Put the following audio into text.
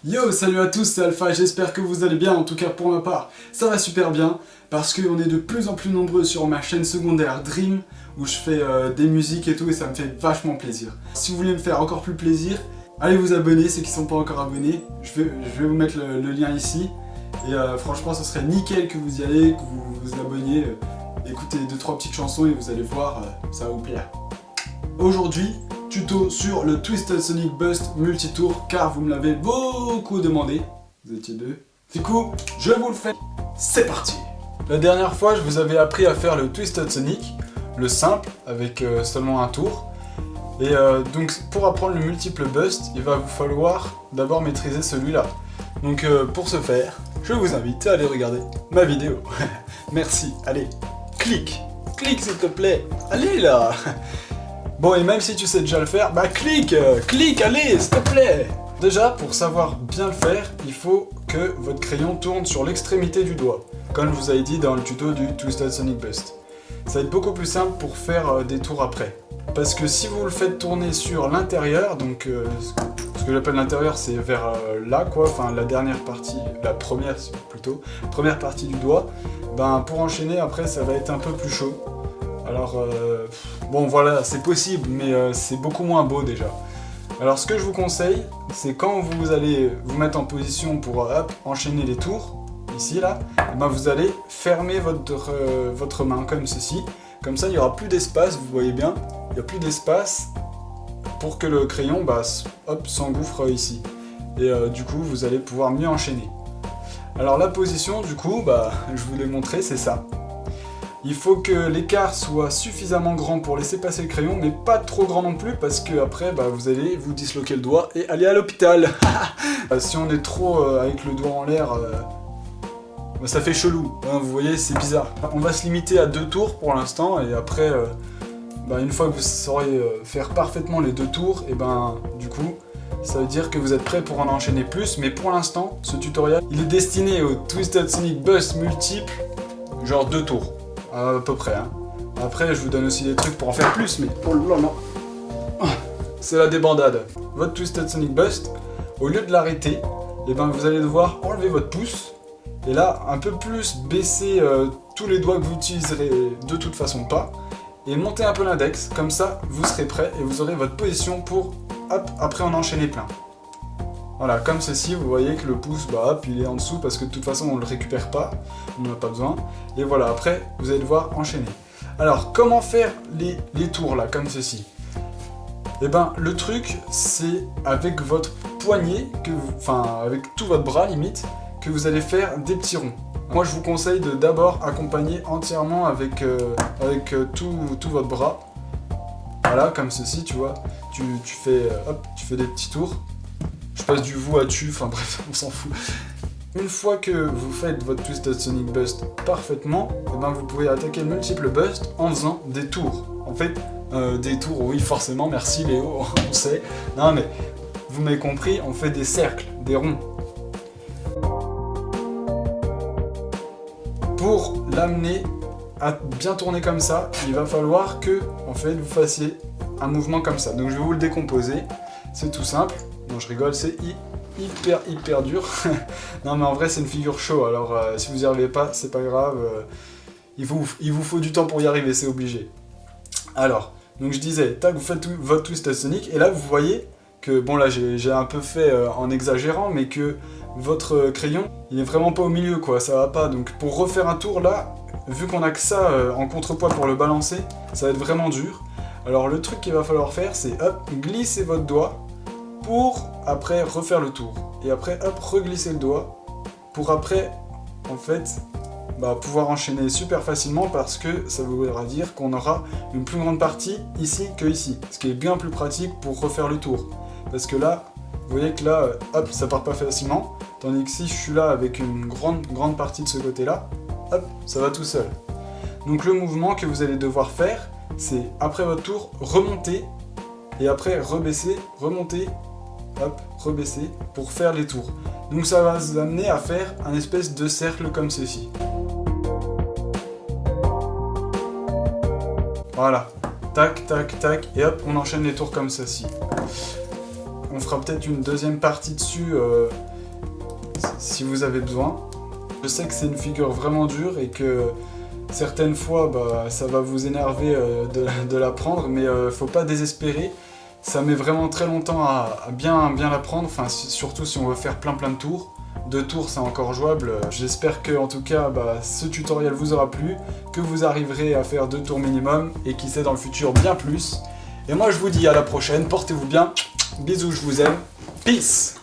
Yo, salut à tous, c'est Alpha, j'espère que vous allez bien, en tout cas pour ma part, ça va super bien, parce qu'on est de plus en plus nombreux sur ma chaîne secondaire Dream, où je fais des musiques et tout, et ça me fait vachement plaisir. Si vous voulez me faire encore plus plaisir, allez vous abonner, ceux qui ne sont pas encore abonnés, je vais vous mettre le lien ici, et franchement ce serait nickel que vous y allez, que vous vous abonniez, écoutez 2-3 petites chansons et vous allez voir, ça va vous plaire. Aujourd'hui, tuto sur le Twisted Sonic Bust multitour, car vous me l'avez beaucoup demandé, vous étiez deux. Du coup, je vous le fais, c'est parti. La dernière fois, je vous avais appris à faire le Twisted Sonic, le simple, avec seulement un tour. Et donc, pour apprendre le multiple bust, il va vous falloir d'abord maîtriser celui-là. Donc, pour ce faire, je vous invite à aller regarder ma vidéo. Merci, allez, clique s'il te plaît, allez là. Bon, et même si tu sais déjà le faire, bah clique, allez, s'il te plaît. Déjà, pour savoir bien le faire, il faut que votre crayon tourne sur l'extrémité du doigt, comme je vous avais dit dans le tuto du Twisted Sonic Bust. Ça va être beaucoup plus simple pour faire des tours après. Parce que si vous le faites tourner sur l'intérieur, donc ce que j'appelle l'intérieur, c'est vers là, quoi, enfin la dernière partie, la première plutôt, première partie du doigt, ben pour enchaîner après, ça va être un peu plus chaud. Alors, bon voilà, c'est possible, mais c'est beaucoup moins beau déjà. Alors ce que je vous conseille, c'est quand vous allez vous mettre en position pour enchaîner les tours, ici là, ben vous allez fermer votre main comme ceci. Comme ça, il n'y aura plus d'espace, vous voyez bien, il n'y a plus d'espace pour que le crayon s'engouffre ici. Et du coup, vous allez pouvoir mieux enchaîner. Alors la position, du coup, je vous l'ai montré, c'est ça. Il faut que l'écart soit suffisamment grand pour laisser passer le crayon, mais pas trop grand non plus, parce que après, vous allez vous disloquer le doigt et aller à l'hôpital. Si on est trop avec le doigt en l'air, ça fait chelou, hein, vous voyez, c'est bizarre. On va se limiter à 2 tours pour l'instant, et après, une fois que vous saurez faire parfaitement les 2 tours, et du coup, ça veut dire que vous êtes prêt pour en enchaîner plus, mais pour l'instant, ce tutoriel, il est destiné au Twisted Sonic Bust multiple, genre 2 tours. À peu près, hein. Après, je vous donne aussi des trucs pour en faire plus, mais oh là là, c'est la débandade. Votre Twisted Sonic Bust, au lieu de l'arrêter, vous allez devoir enlever votre pouce, et là, un peu plus baisser tous les doigts que vous utiliserez de toute façon pas, et monter un peu l'index, comme ça, vous serez prêt, et vous aurez votre position pour, après en enchaîner plein. Voilà, comme ceci, vous voyez que le pouce, il est en dessous parce que de toute façon on ne le récupère pas, on n'en a pas besoin. Et voilà, après, vous allez devoir enchaîner. Alors, comment faire les tours là, comme ceci? Le truc, c'est avec votre poignet, avec tout votre bras limite, que vous allez faire des petits ronds. Moi, je vous conseille de d'abord accompagner entièrement avec tout votre bras. Voilà, comme ceci, tu vois. Tu fais des petits tours. Je passe du vous à tu, enfin bref, on s'en fout. Une fois que vous faites votre Twisted Sonic Bust parfaitement, vous pouvez attaquer le multiple bust en faisant des tours. En fait, des tours, oui forcément, merci Léo, on sait. Non mais, vous m'avez compris, on fait des cercles, des ronds. Pour l'amener à bien tourner comme ça, il va falloir que, vous fassiez un mouvement comme ça. Donc je vais vous le décomposer, c'est tout simple. Non, je rigole, c'est hyper dur. Non, mais en vrai, c'est une figure show. Alors, si vous n'y arrivez pas, c'est pas grave. Il vous faut du temps pour y arriver, c'est obligé. Alors, donc je disais, tac, vous faites votre Twisted Sonic. Et là, vous voyez que, bon, là, j'ai un peu fait en exagérant, mais que votre crayon, il est vraiment pas au milieu, quoi. Ça va pas. Donc, pour refaire un tour, là, vu qu'on a que ça en contrepoids pour le balancer, ça va être vraiment dur. Alors, le truc qu'il va falloir faire, c'est, glisser votre doigt pour après refaire le tour. Et après, reglisser le doigt pour après, pouvoir enchaîner super facilement parce que ça voudra dire qu'on aura une plus grande partie ici que ici. Ce qui est bien plus pratique pour refaire le tour. Parce que là, vous voyez que là, ça part pas facilement. Tandis que si je suis là avec une grande partie de ce côté-là, ça va tout seul. Donc le mouvement que vous allez devoir faire, c'est après votre tour, remonter et après rebaisser, remonter, rebaisser pour faire les tours. Donc ça va vous amener à faire un espèce de cercle comme ceci. Voilà, tac, tac, tac, et on enchaîne les tours comme ceci. On fera peut-être une deuxième partie dessus si vous avez besoin. Je sais que c'est une figure vraiment dure et que certaines fois ça va vous énerver de l'apprendre, mais faut pas désespérer. Ça met vraiment très longtemps à bien l'apprendre, enfin surtout si on veut faire plein de tours. 2 tours c'est encore jouable. J'espère que en tout cas ce tutoriel vous aura plu, que vous arriverez à faire 2 tours minimum et qui sait dans le futur bien plus. Et moi je vous dis à la prochaine, portez-vous bien, bisous, je vous aime, peace.